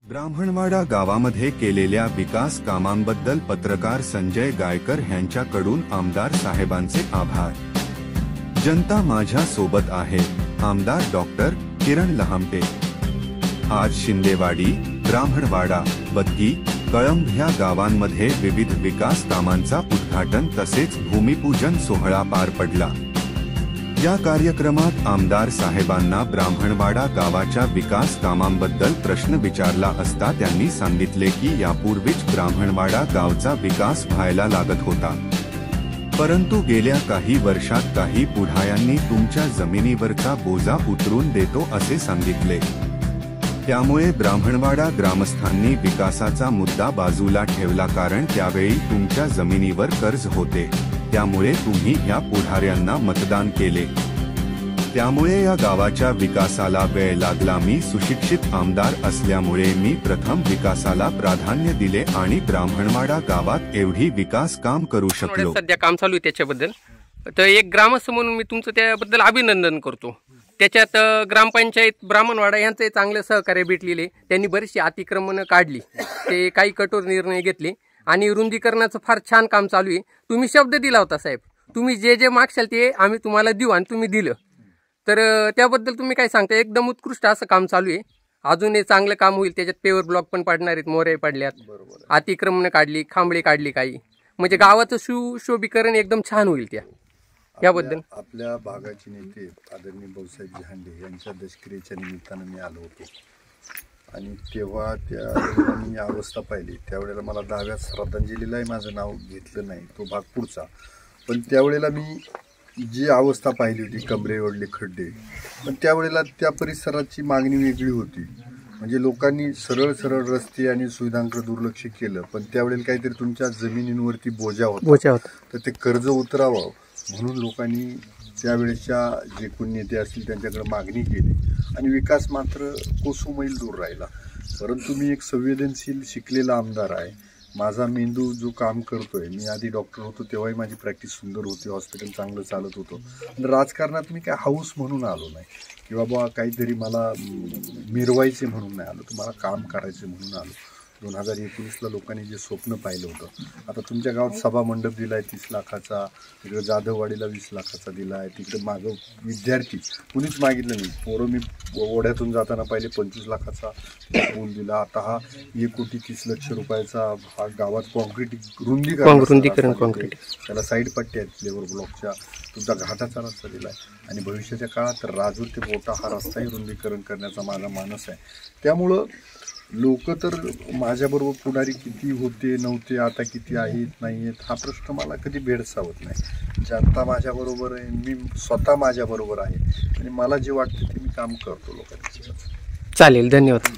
ब्राह्मणवाडा गावामध्ये केलेल्या विकास कामांबद्दल पत्रकार संजय गायकर यांच्याकडून आमदार साहेबांचे आभार। जनता माझ्या सोबत आहे, आमदार डॉक्टर किरण लहामटे। आज शिंदेवाडी, ब्राह्मणवाडा, बदगी, कळंब ह्या गावांमध्ये विविध विकास कामांचा उद्घाटन तसेच भूमिपूजन सोहळा पार पडला। या कार्यक्रमात आमदार साहेबांना ब्राह्मणवाडा गावाच्या विकास कामांबद्दल प्रश्न विचारला असता त्यांनी सांगितले की यापूर्वीच ब्राह्मणवाडा गावचा विकास व्हायला लागत होता, परंतु गेल्या काही वर्षात काही पुढाऱ्यांनी तुमच्या जमिनीवरचा बोजा उतरून देतो असे सांगितले। त्यामुळे ब्राह्मणवाडा ग्रामस्थांनी विकासाचा मुद्दा बाजूला ठेवला, कारण त्यावेळी तुमच्या जमिनीवर कर्ज होते, त्यामुळे तुम्ही या पुढाऱ्यांना मतदान केले। त्यामुळे या गावाच्या विकासाला वेळ लागला। मी सुशिक्षित आमदार असल्यामुळे मी प्रथम विकासाला प्राधान्य दिले आणि ब्राह्मणवाडा गावात एवढी विकास काम करू शकलो। सध्या काम चालू आहे त्याच्याबद्दल तर एक ग्रामस्थ म्हणून मी तुमचं त्याबद्दल अभिनंदन करतो। त्याच्यात ग्रामपंचायत ब्राह्मणवाडा यांचे चांगले सहकार्य भेटलेले, त्यांनी बरीचशी अतिक्रमणं काढली, ते काही कठोर निर्णय घेतले आणि रुंदीकरणाचं फार छान काम चालू आहे। तुम्ही शब्द दिला होता साहेब, तुम्ही जे जे मागशाल ते आम्ही तुम्हाला देऊ आणि तुम्ही दिलं, तर त्याबद्दल तुम्ही काय सांगता? एकदम उत्कृष्ट असं काम चालू आहे। अजून हे चांगलं काम होईल, त्याच्यात पेवर ब्लॉक पण पडणार आहेत, मोरे पडल्यात, अतिक्रमणं काढली, खांबळे काढली काही, म्हणजे गावाचं सुशोभीकरण एकदम छान होईल। याबद्दल आपल्या भागाचे नेते आदरणीय भाऊसाहेब झहांडे यांच्या दशक्रियेच्या निमित्तानं मी आलो होतो आणि तेव्हा त्या मी अवस्था पाहिली। त्यावेळेला मला 10व्या श्रद्धांजलीलाही माझं नाव घेतलं नाही, तो भाग पुढचा, पण त्यावेळेला मी जी अवस्था पाहिली होती, कमरेवरले खड्डे, पण त्यावेळेला त्या परिसराची मागणी वेगळी होती, म्हणजे लोकांनी सरळ सरळ रस्ते आणि सुविधांकडे दुर्लक्ष केलं, पण त्यावेळेला काहीतरी तुमच्या जमिनींवरती बोजा होता, तर ते कर्ज उतरावं म्हणून लोकांनी त्यावेळेच्या जे कोणी नेते असतील त्यांच्याकडे मागणी केली आणि विकास मात्र कोसो मैल दूर राहिला। परंतु मी एक संवेदनशील शिकलेला आमदार आहे, माझा मेंदू जो काम करतोय, मी आधी डॉक्टर होतो तेव्हाही माझी प्रॅक्टिस सुंदर होती, हॉस्पिटल चांगलं चालत होतं। राजकारणात मी काय हाऊस म्हणून आलो नाही किंवा बाबा काहीतरी मला मिरवायचे म्हणून नाही आलो, तर मला काम करायचे म्हणून आलो। 2019ला लोकांनी जे स्वप्न पाहिलं होतं, आता तुमच्या गावात सभा मंडप दिला आहे 30 लाखाचा, तिकडे जाधववाडीला 20 लाखाचा दिला आहे, तिकडे मागं विद्यार्थी कुणीच मागितलं नाही, पोरं मी ओढ्यातून जाताना पाहिले 25 लाखाचा पूल दिला। आता हा 1,30,00,000 रुपयाचा हा गावात कॉन्क्रीट रुंदीकरण कॉन्क्रीट, त्याला साईड पट्ट्या आहेत लेबर ब्लॉकच्या, तुमचा घाटाचा रस्ता दिला आहे आणि भविष्याच्या काळात राजूर ते बोटा हा रस्ताही रुंदीकरण करण्याचा माझा मानस आहे। त्यामुळं लोक तर माझ्याबरोबर पुढारी किती होते नव्हते, आता किती आहेत नाही आहेत हा प्रश्न मला कधी भेडसावत नाही। जनता माझ्याबरोबर आहे, मी स्वतः माझ्याबरोबर आहे आणि मला जे वाटतं ते मी काम करतो लोकांचं। चालेल, धन्यवाद।